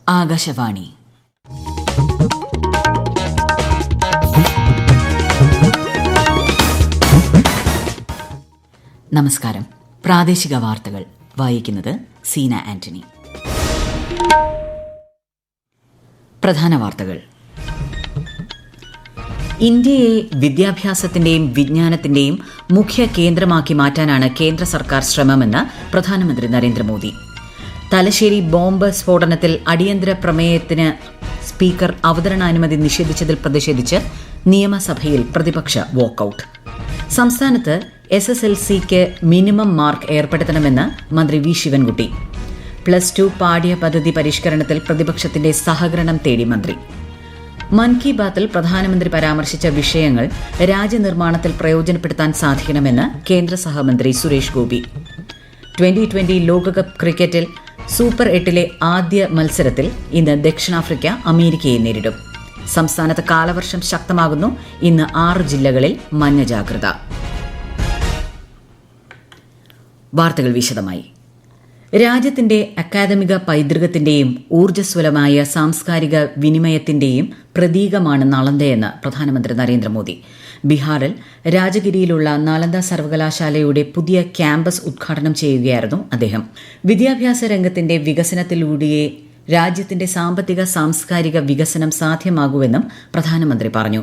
ആകാശവാണി. നമസ്കാരം. പ്രാദേശിക വാർത്തകൾ വായിക്കുന്നത് സീന ആന്റണി. പ്രധാന വാർത്തകൾ. ഇന്ത്യയെ വിദ്യാഭ്യാസത്തിന്റെയും വിജ്ഞാനത്തിന്റെയും മുഖ്യ കേന്ദ്രമാക്കി മാറ്റാനാണ് കേന്ദ്ര സർക്കാർ ശ്രമമെന്ന് പ്രധാനമന്ത്രി നരേന്ദ്രമോദി. തലശ്ശേരി ബോംബ് സ്ഫോടനത്തിൽ അടിയന്തര പ്രമേയത്തിന് സ്പീക്കർ അവതരണാനുമതി നിഷേധിച്ചതിൽ പ്രതിഷേധിച്ച് നിയമസഭയിൽ പ്രതിപക്ഷ വാക്കൌട്ട്. സംസ്ഥാനത്ത് SSLCക്ക് മിനിമം മാർക്ക് ഏർപ്പെടുത്തണമെന്ന് മന്ത്രി വി ശിവൻകുട്ടി. +2 പാഠ്യപദ്ധതി പരിഷ്കരണത്തിൽ പ്രതിപക്ഷത്തിന്റെ സഹകരണം തേടി മന്ത്രി. മൻ കി ബാത്തിൽ പ്രധാനമന്ത്രി പരാമർശിച്ച വിഷയങ്ങൾ രാജ്യനിർമ്മാണത്തിൽ പ്രയോജനപ്പെടുത്താൻ സാധിക്കണമെന്ന് കേന്ദ്ര സഹമന്ത്രി സുരേഷ് ഗോപി. 2020 ലോകകപ്പ് ക്രിക്കറ്റിൽ സൂപ്പർ 8 ആദ്യ മത്സരത്തിൽ ഇന്ന് ദക്ഷിണാഫ്രിക്ക അമേരിക്കയെ നേരിടും. സംസ്ഥാനത്ത് കാലവർഷം ശക്തമാകുന്നു. ഇന്ന് 6 ജില്ലകളിൽ മഞ്ഞ ജാഗ്രത. വാർത്തകൾ വിശദമായി. രാജ്യത്തിന്റെ അക്കാദമിക പൈതൃകത്തിന്റെയും ഊർജ്ജസ്വലമായ സാംസ്കാരിക വിനിമയത്തിന്റെയും പ്രതീകമാണ് നളന്ദയെന്ന് പ്രധാനമന്ത്രി നരേന്ദ്രമോദി. ബീഹാറിൽ രാജഗിരിയിലുള്ള നാലന്ദ സർവകലാശാലയുടെ പുതിയ ക്യാമ്പസ് ഉദ്ഘാടനം ചെയ്യുകയായിരുന്നു അദ്ദേഹം. വിദ്യാഭ്യാസ രംഗത്തിന്റെ വികസനത്തിലൂടെ രാജ്യത്തിന്റെ സാമ്പത്തിക സാംസ്കാരിക വികസനം സാധ്യമാകുമെന്നും പ്രധാനമന്ത്രി പറഞ്ഞു.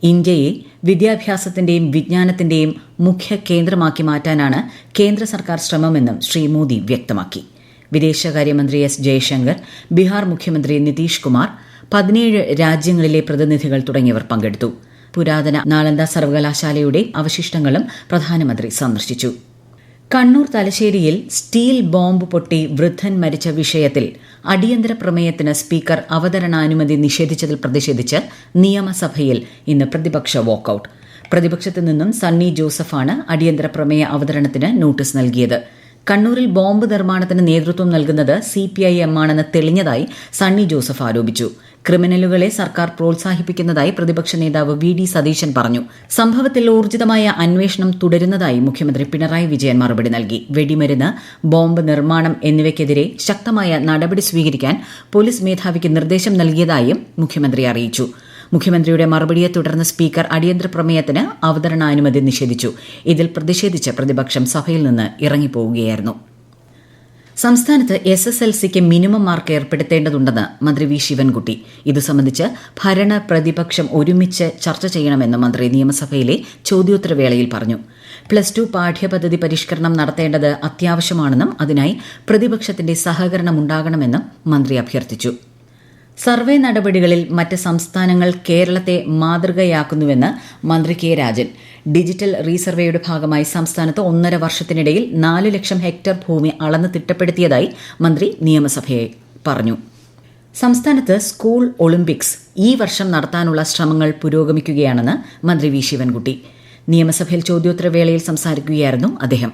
ഇന്ത്യയെ വിദ്യാഭ്യാസത്തിന്റെയും വിജ്ഞാനത്തിന്റെയും മുഖ്യ കേന്ദ്രമാക്കി മാറ്റാനാണ് കേന്ദ്ര സർക്കാർ ശ്രമമെന്നും ശ്രീ മോദി വ്യക്തമാക്കി. വിദേശകാര്യമന്ത്രി എസ് ജയശങ്കർ, ബീഹാർ മുഖ്യമന്ത്രി നിതീഷ് കുമാർ, 17 രാജ്യങ്ങളിലെ പ്രതിനിധികൾ തുടങ്ങിയവർ പങ്കെടുത്തു. പുരാതന നാലന്ദ സർവകലാശാലയുടെ അവശിഷ്ടങ്ങളും പ്രധാനമന്ത്രി സന്ദർശിച്ചു. കണ്ണൂർ തലശ്ശേരിയിൽ സ്റ്റീൽ ബോംബ് പൊട്ടി വൃദ്ധൻ മരിച്ച വിഷയത്തിൽ അടിയന്തര പ്രമേയത്തിന് സ്പീക്കർ അവതരണാനുമതി നിഷേധിച്ചതിൽ പ്രതിഷേധിച്ച് നിയമസഭയിൽ ഇന്ന് പ്രതിപക്ഷ വാക്കൌട്ട്. പ്രതിപക്ഷത്തു നിന്നും സണ്ണി ജോസഫാണ് അടിയന്തര പ്രമേയ അവതരണത്തിന് നോട്ടീസ് നൽകിയത്. കണ്ണൂരിൽ ബോംബ് നിർമ്മാണത്തിന് നേതൃത്വം നൽകുന്നത് CPIM ആണെന്ന് തെളിഞ്ഞതായി സണ്ണി ജോസഫ് ആരോപിച്ചു. ക്രിമിനലുകളെ സർക്കാർ പ്രോത്സാഹിപ്പിക്കുന്നതായി പ്രതിപക്ഷ നേതാവ് VD സതീശൻ പറഞ്ഞു. സംഭവത്തിൽ ഊർജിതമായ അന്വേഷണം തുടരുന്നതായി മുഖ്യമന്ത്രി പിണറായി വിജയൻ മറുപടി നൽകി. വെടിമരുന്ന്, ബോംബ് നിർമ്മാണം എന്നിവയ്ക്കെതിരെ ശക്തമായ നടപടി സ്വീകരിക്കാൻ പോലീസ് മേധാവിക്ക് നിർദ്ദേശം നൽകിയതായും മുഖ്യമന്ത്രി അറിയിച്ചു. മുഖ്യമന്ത്രിയുടെ മറുപടിയെ തുടർന്ന് സ്പീക്കർ അടിയന്തര പ്രമേയത്തിന് അവതരണാനുമതി നിഷേധിച്ചു. ഇതിൽ പ്രതിഷേധിച്ച് പ്രതിപക്ഷം സഭയിൽ നിന്ന് ഇറങ്ങിപ്പോവുകയായിരുന്നു. സംസ്ഥാനത്ത് SSLCക്ക് മിനിമം മാർക്ക് ഏർപ്പെടുത്തേണ്ടതുണ്ടെന്ന് മന്ത്രി വി ശിവൻകുട്ടി. ഇതു സംബന്ധിച്ച് ഭരണ പ്രതിപക്ഷം ഒരുമിച്ച് ചർച്ച ചെയ്യണമെന്ന് മന്ത്രി നിയമസഭയിലെ ചോദ്യോത്തരവേളയിൽ പറഞ്ഞു. +2 പാഠ്യപദ്ധതി പരിഷ്കരണം നടത്തേണ്ടത് അത്യാവശ്യമാണെന്നും അതിനായി പ്രതിപക്ഷത്തിന്റെ സഹകരണമുണ്ടാകണമെന്നും മന്ത്രി അഭ്യർത്ഥിച്ചു. സർവേ നടപടികളിൽ മറ്റ് സംസ്ഥാനങ്ങൾ കേരളത്തെ മാതൃകയാക്കുന്നുവെന്ന് മന്ത്രി കെ രാജൻ. ഡിജിറ്റൽ റീസർവേയുടെ ഭാഗമായി സംസ്ഥാനത്ത് 1.5 വർഷത്തിനിടയിൽ 4 ലക്ഷം ഹെക്ടർ ഭൂമി അളന്ന് തിട്ടപ്പെടുത്തിയതായി മന്ത്രി നിയമസഭയെ പറഞ്ഞു. സംസ്ഥാനത്ത് സ്കൂൾ ഒളിമ്പിക്സ് ഈ വർഷം നടത്താനുള്ള ശ്രമങ്ങൾ പുരോഗമിക്കുകയാണെന്ന് മന്ത്രി വി ശിവൻകുട്ടി. നിയമസഭയിൽ ചോദ്യോത്തരവേളയിൽ സംസാരിക്കുകയായിരുന്നു അദ്ദേഹം.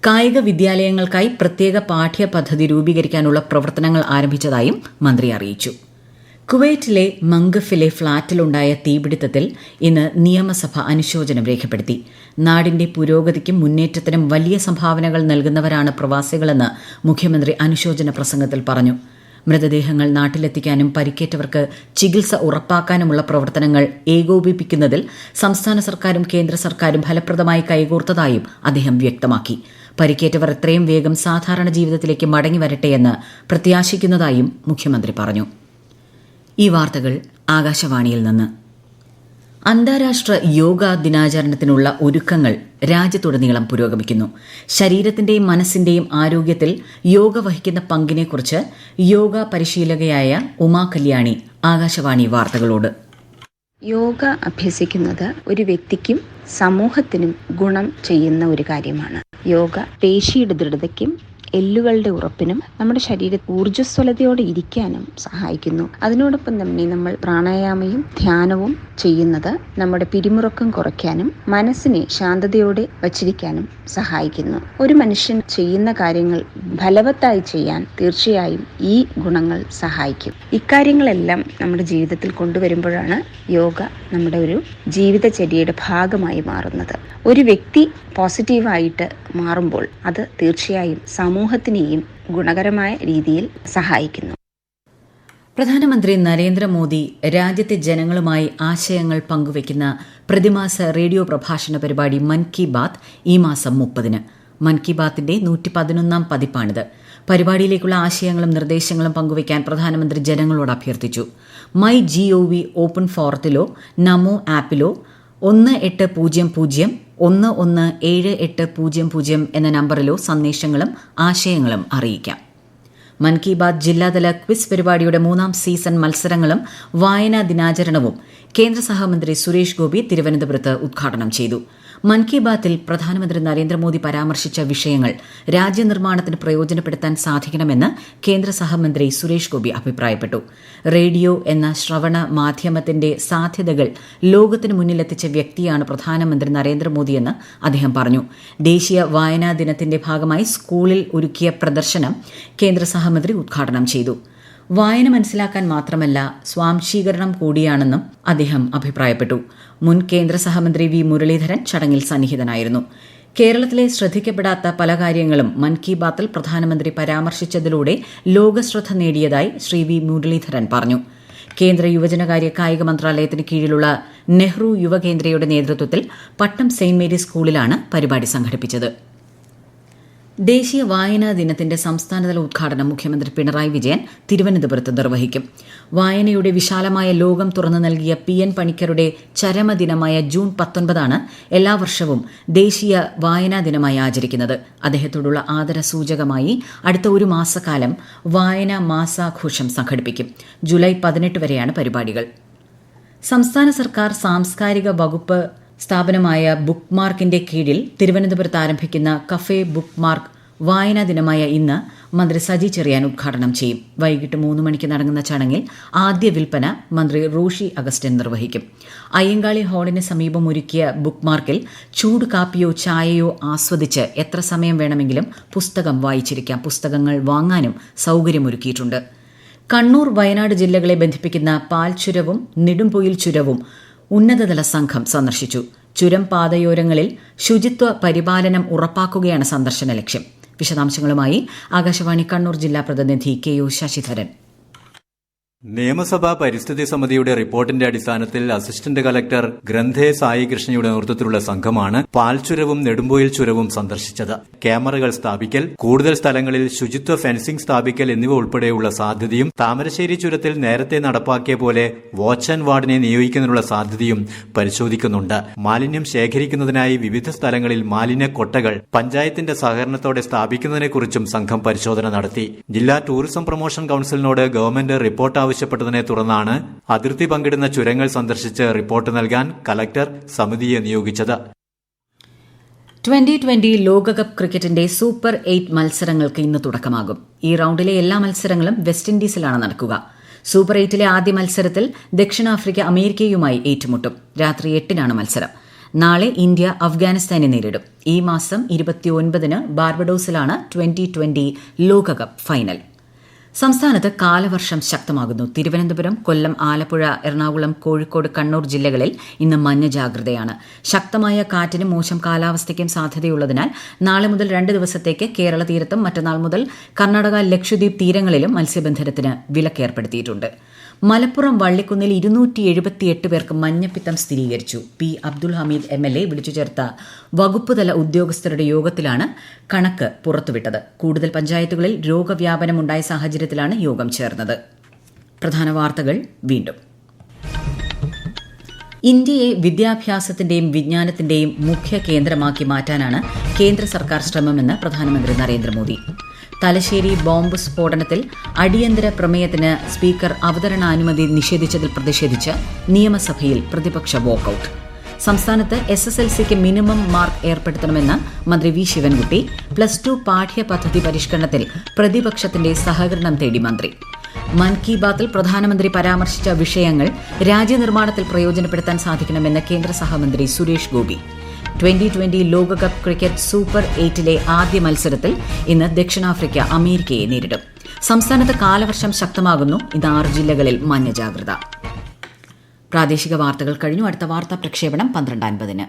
കായിക വിദ്യാലയങ്ങൾക്കായി പ്രത്യേക പാഠ്യപദ്ധതി രൂപീകരിക്കാനുള്ള പ്രവർത്തനങ്ങൾ ആരംഭിച്ചതായും മന്ത്രി അറിയിച്ചു. കുവൈറ്റിലെ മംഗഫിലെ ഫ്ളാറ്റിലുണ്ടായ തീപിടുത്തത്തിൽ ഇന്ന് നിയമസഭ അനുശോചനം രേഖപ്പെടുത്തി. നാടിന്റെ പുരോഗതിക്കും മുന്നേറ്റത്തിനും വലിയ സംഭാവനകൾ നൽകുന്നവരാണ് പ്രവാസികളെന്ന് മുഖ്യമന്ത്രി അനുശോചന പ്രസംഗത്തിൽ പറഞ്ഞു. മൃതദേഹങ്ങൾ നാട്ടിലെത്തിക്കാനും പരിക്കേറ്റവർക്ക് ചികിത്സ ഉറപ്പാക്കാനുമുള്ള പ്രവർത്തനങ്ങൾ ഏകോപിപ്പിക്കുന്നതിൽ സംസ്ഥാന സർക്കാരും കേന്ദ്ര സർക്കാരും ഫലപ്രദമായി കൈകോർത്തതായും അദ്ദേഹം വ്യക്തമാക്കി. പരിക്കേറ്റവർ എത്രയും വേഗം സാധാരണ ജീവിതത്തിലേക്ക് മടങ്ങി വരട്ടെയെന്ന് പ്രത്യാശിക്കുന്നതായും മുഖ്യമന്ത്രി പറഞ്ഞു. ഈ വാർത്തകൾ ആകാശവാണിയിൽ നിന്ന്. അന്താരാഷ്ട്ര യോഗ ദിനാചരണത്തിനുള്ള ഒരുക്കങ്ങൾ രാജ്യത്തുടനീളം പുരോഗമിക്കുന്നു. ശരീരത്തിന്റെയും മനസ്സിന്റെയും ആരോഗ്യത്തിൽ യോഗ വഹിക്കുന്ന പങ്കിനെക്കുറിച്ച് യോഗ പരിശീലകയായ ഉമാ കല്യാണി ആകാശവാണി വാർത്തകളോട്. യോഗ അഭ്യസിക്കുന്നത് ഒരു വ്യക്തിക്കും സമൂഹത്തിനും ഗുണം ചെയ്യുന്ന ഒരു കാര്യമാണ്. യോഗ പേശിയുടെ ദൃഢതയ്ക്കും എല്ലുകളുടെ ഉറപ്പിനും നമ്മുടെ ശരീര ഊർജ്ജസ്വലതയോടെ ഇരിക്കാനും സഹായിക്കുന്നു. അതിനോടൊപ്പം തന്നെ നമ്മൾ പ്രാണായാമയും ധ്യാനവും ചെയ്യുന്നത് നമ്മുടെ പിരിമുറുക്കം കുറയ്ക്കാനും മനസ്സിനെ ശാന്തതയോടെ വച്ചിരിക്കാനും സഹായിക്കുന്നു. ഒരു മനുഷ്യൻ ചെയ്യുന്ന കാര്യങ്ങൾ ഫലവത്തായി ചെയ്യാൻ തീർച്ചയായും ഈ ഗുണങ്ങൾ സഹായിക്കും. ഇക്കാര്യങ്ങളെല്ലാം നമ്മുടെ ജീവിതത്തിൽ കൊണ്ടുവരുമ്പോഴാണ് യോഗ നമ്മുടെ ഒരു ജീവിതചര്യയുടെ ഭാഗമായി മാറുന്നത്. ഒരു വ്യക്തി പോസിറ്റീവായിട്ട് മാറുമ്പോൾ അത് തീർച്ചയായും സമൂഹത്തിനെയും ഗുണകരമായ രീതിയിൽ സഹായിക്കുന്നു. പ്രധാനമന്ത്രി നരേന്ദ്രമോദി രാജ്യത്തെ ജനങ്ങളുമായി ആശയങ്ങൾ പങ്കുവയ്ക്കുന്ന പ്രതിമാസ റേഡിയോ പ്രഭാഷണ പരിപാടി മൻ കി ബാത്ത് ഈ മാസം 30-ന്. മൻ കി ബാത്തിന്റെ 111-ാം പതിപ്പാണിത്. പരിപാടിയിലേക്കുള്ള ആശയങ്ങളും നിർദ്ദേശങ്ങളും പങ്കുവയ്ക്കാൻ പ്രധാനമന്ത്രി ജനങ്ങളോട് അഭ്യർത്ഥിച്ചു. മൈ GOV ഓപ്പൺ ഫോറത്തിലോ നമോ ആപ്പിലോ 1800-117800 എന്ന നമ്പറിലോ സന്ദേശങ്ങളും ആശയങ്ങളും അറിയിക്കാം. മൻ കി ബാത്ത് ജില്ലാതല ക്വിസ് പരിപാടിയുടെ 3-ാം സീസൺ മത്സരങ്ങളും വായനാ ദിനാചരണവും കേന്ദ്ര സഹമന്ത്രി സുരേഷ് ഗോപി തിരുവനന്തപുരത്ത് ഉദ്ഘാടനം ചെയ്തു. മൻ കി ബാത്തിൽ പ്രധാനമന്ത്രി നരേന്ദ്രമോദി പരാമർശിച്ച വിഷയങ്ങൾ രാജ്യനിർമ്മാണത്തിന് പ്രയോജനപ്പെടുത്താൻ സാധിക്കണമെന്ന് കേന്ദ്ര സഹമന്ത്രി സുരേഷ് ഗോപി അഭിപ്രായപ്പെട്ടു. റേഡിയോ എന്ന ശ്രവണ മാധ്യമത്തിന്റെ സാധ്യതകൾ ലോകത്തിന് മുന്നിലെത്തിച്ച വ്യക്തിയാണ് പ്രധാനമന്ത്രി നരേന്ദ്രമോദിയെന്ന് അദ്ദേഹം പറഞ്ഞു. ദേശീയ വായനാ ദിനത്തിന്റെ ഭാഗമായി സ്കൂളിൽ ഒരുക്കിയ പ്രദർശനം കേന്ദ്ര സഹമന്ത്രി ഉദ്ഘാടനം ചെയ്തു. വായന മനസ്സിലാക്കാൻ മാത്രമല്ല സ്വാംശീകരണം കൂടിയാണെന്നും അദ്ദേഹം അഭിപ്രായപ്പെട്ടു. മുൻ കേന്ദ്ര സഹമന്ത്രി വി മുരളീധരൻ ചടങ്ങിൽ സന്നിഹിതനായിരുന്നു. കേരളത്തിലെ ശ്രദ്ധിക്കപ്പെടാത്ത പല കാര്യങ്ങളും മൻ കി ബാത്തിൽ പ്രധാനമന്ത്രി പരാമർശിച്ചതിലൂടെ ലോകശ്രദ്ധ നേടിയതായി ശ്രീ വി മുരളീധരൻ പറഞ്ഞു. കേന്ദ്ര യുവജനകാര്യ കായിക മന്ത്രാലയത്തിന് കീഴിലുള്ള നെഹ്റു യുവകേന്ദ്രയുടെ നേതൃത്വത്തിൽ പട്ടം സെന്റ് മേരീസ് സ്കൂളിലാണ് പരിപാടി സംഘടിപ്പിച്ചത്. ദേശീയ വായനാ ദിനത്തിന്റെ സംസ്ഥാനതല ഉദ്ഘാടനം മുഖ്യമന്ത്രി പിണറായി വിജയൻ തിരുവനന്തപുരത്ത് നിർവഹിക്കും. വായനയുടെ വിശാലമായ ലോകം തുറന്നു നൽകിയ PN പണിക്കരുടെ ചരമദിനമായ ജൂൺ 19 എല്ലാ വർഷവും ദേശീയ വായനാ ദിനമായി ആചരിക്കുന്നത്. അദ്ദേഹത്തോടുള്ള ആദരസൂചകമായി അടുത്ത ഒരു മാസക്കാലം വായനാ മാസാഘോഷം സംഘടിപ്പിക്കും. ജൂലൈ 18 വരെയാണ് പരിപാടികൾ. സംസ്ഥാന സർക്കാർ സാംസ്കാരിക വകുപ്പ് സ്ഥാപനമായ ബുക്ക് മാർക്കിന്റെ കീഴിൽ തിരുവനന്തപുരത്ത് ആരംഭിക്കുന്ന കഫേ ബുക്ക് മാർക്ക് വായനാ ദിനമായ ഇന്ന് മന്ത്രി സജി ചെറിയാൻ ഉദ്ഘാടനം ചെയ്യും. വൈകിട്ട് 3 മണിക്ക് നടങ്ങുന്ന ചടങ്ങിൽ ആദ്യ വിൽപ്പന മന്ത്രി റോഷി അഗസ്റ്റിൻ നിർവഹിക്കും. അയ്യങ്കാളി ഹാളിന് സമീപം ഒരുക്കിയ ബുക്ക് മാർക്കിൽ ചൂട് കാപ്പിയോ ചായയോ ആസ്വദിച്ച് എത്ര സമയം വേണമെങ്കിലും പുസ്തകം വായിച്ചിരിക്കാം. പുസ്തകങ്ങൾ വാങ്ങാനും സൌകര്യമൊരുക്കിയിട്ടുണ്ട്. കണ്ണൂർ, വയനാട് ജില്ലകളെ ബന്ധിപ്പിക്കുന്ന പാൽച്ചുരവും നെടുംപൊയിൽ ചുരവും ഉന്നതതല സംഘം സന്ദർശിച്ചു. ചുരം പാതയോരങ്ങളിൽ ശുചിത്വ പരിപാലനം ഉറപ്പാക്കുകയാണ് സന്ദർശന ലക്ഷ്യം. വിശദാംശങ്ങളുമായി ആകാശവാണി കണ്ണൂർ ജില്ലാ പ്രതിനിധി KO ശശിധരൻ. നിയമസഭാ പരിസ്ഥിതി സമിതിയുടെ റിപ്പോർട്ടിന്റെ അടിസ്ഥാനത്തിൽ അസിസ്റ്റന്റ് കലക്ടർ ഗ്രന്ഥേ സായി കൃഷ്ണയുടെ നേതൃത്വത്തിലുള്ള സംഘമാണ് പാൽച്ചുരവും നെടുമ്പോയിൽ ചുരവും സന്ദർശിച്ചത്. ക്യാമറകൾ സ്ഥാപിക്കൽ, കൂടുതൽ സ്ഥലങ്ങളിൽ ശുചിത്വ ഫെൻസിംഗ് സ്ഥാപിക്കൽ എന്നിവ ഉൾപ്പെടെയുള്ള സാധ്യതയും താമരശ്ശേരി ചുരത്തിൽ നേരത്തെ നടപ്പാക്കിയ പോലെ വാച്ച് ആൻഡ് വാർഡിനെ നിയോഗിക്കുന്നതിനുള്ള സാധ്യതയും പരിശോധിക്കുന്നുണ്ട്. മാലിന്യം ശേഖരിക്കുന്നതിനായി വിവിധ സ്ഥലങ്ങളിൽ മാലിന്യ കൊട്ടകൾ പഞ്ചായത്തിന്റെ സഹകരണത്തോടെ സ്ഥാപിക്കുന്നതിനെക്കുറിച്ചും സംഘം പരിശോധന നടത്തി. ജില്ലാ ടൂറിസം പ്രൊമോഷൻ കൌൺസിലിനോട് ഗവൺമെന്റ് റിപ്പോർട്ട് ആവശ്യപ്പെട്ടതിനെ തുടർന്നാണ് അതിർത്തി പങ്കിടുന്ന ചുരങ്ങൾ സന്ദർശിച്ച് റിപ്പോർട്ട് നൽകാൻ കലക്ടർ സമിതിയെ നിയോഗിച്ചത്. 2020 ലോകകപ്പ് ക്രിക്കറ്റിന്റെ സൂപ്പർ 8 മത്സരങ്ങൾക്ക് ഇന്ന് തുടക്കമാകും. ഈ റൌണ്ടിലെ എല്ലാ മത്സരങ്ങളും വെസ്റ്റ് ഇൻഡീസിലാണ് നടക്കുക. സൂപ്പർ 8ലെ ആദ്യ മത്സരത്തിൽ ദക്ഷിണാഫ്രിക്ക അമേരിക്കയുമായി ഏറ്റുമുട്ടും. രാത്രി 8-നാണ് മത്സരം. നാളെ ഇന്ത്യ അഫ്ഗാനിസ്ഥാനെ നേരിടും. ഈ മാസം 29-ന് ബാർബഡോസിലാണ് 2020 ലോകകപ്പ് ഫൈനൽ. സംസ്ഥാനത്ത് കാലവർഷം ശക്തമാകുന്നു. തിരുവനന്തപുരം, കൊല്ലം, ആലപ്പുഴ, എറണാകുളം, കോഴിക്കോട്, കണ്ണൂർ ജില്ലകളിൽ ഇന്ന് മഞ്ഞ ജാഗ്രതയാണ്. ശക്തമായ കാറ്റിനും മോശം കാലാവസ്ഥയ്ക്കും സാധ്യതയുള്ളതിനാൽ നാളെ മുതൽ 2 ദിവസത്തേക്ക് കേരള തീരത്തും മറ്റന്നാൾ മുതൽ കർണാടക, ലക്ഷദ്വീപ് തീരങ്ങളിലും മത്സ്യബന്ധനത്തിന് വിലക്കേർപ്പെടുത്തിയിട്ടുണ്ട്. മലപ്പുറം വള്ളിക്കുന്നിൽ 278 പേർക്ക് മഞ്ഞപ്പിത്തം സ്ഥിരീകരിച്ചു. P. അബ്ദുൽ ഹമീദ് MLA വിളിച്ചു ചേർത്ത വകുപ്പുതല ഉദ്യോഗസ്ഥരുടെ യോഗത്തിലാണ് കണക്ക് പുറത്തുവിട്ടത്. കൂടുതൽ പഞ്ചായത്തുകളിൽ രോഗവ്യാപനമുണ്ടായ സാഹചര്യത്തിലാണ് യോഗം ചേർന്നത്. പ്രധാന വാർത്തകൾ വീണ്ടും. ഇന്ത്യയെ വിദ്യാഭ്യാസത്തിന്റെയും വിജ്ഞാനത്തിന്റെയും മുഖ്യ കേന്ദ്രമാക്കി മാറ്റാനാണ് കേന്ദ്ര സർക്കാർ ശ്രമമെന്ന് പ്രധാനമന്ത്രി നരേന്ദ്രമോദി. തലശ്ശേരി ബോംബ് സ്ഫോടനത്തിൽ അടിയന്തര പ്രമേയത്തിന് സ്പീക്കർ അവതരണാനുമതി നിഷേധിച്ചതിൽ പ്രതിഷേധിച്ച് നിയമസഭയിൽ പ്രതിപക്ഷ വാക്കൌട്ട്. സംസ്ഥാനത്ത് SSLCക്ക് മിനിമം മാർക്ക് ഏർപ്പെടുത്തണമെന്ന് മന്ത്രി വി ശിവൻകുട്ടി. +2 പാഠ്യപദ്ധതി പരിഷ്കരണത്തിൽ പ്രതിപക്ഷത്തിന്റെ സഹകരണം തേടി മന്ത്രി. മൻ കി ബാത്തിൽ പ്രധാനമന്ത്രി പരാമർശിച്ച വിഷയങ്ങൾ രാജ്യനിർമ്മാണത്തിൽ പ്രയോജനപ്പെടുത്താൻ സാധിക്കണമെന്ന് കേന്ദ്ര സഹമന്ത്രി സുരേഷ് ഗോപി. 2020 ലോകകപ്പ് ക്രിക്കറ്റ് സൂപ്പർ 8ലെ ആദ്യ മത്സരത്തിൽ ഇന്ന് ദക്ഷിണാഫ്രിക്ക അമേരിക്കയെ നേരിടും. സംസ്ഥാനത്ത് കാലവർഷം ശക്തമാകുന്നു. ഇന്ന് 6 ജില്ലകളിൽ മഞ്ഞ ജാഗ്രത. പ്രാദേശിക വാർത്തകൾ കഴിഞ്ഞു. അടുത്ത വാർത്താ പ്രക്ഷേപണം 12:50-ന്.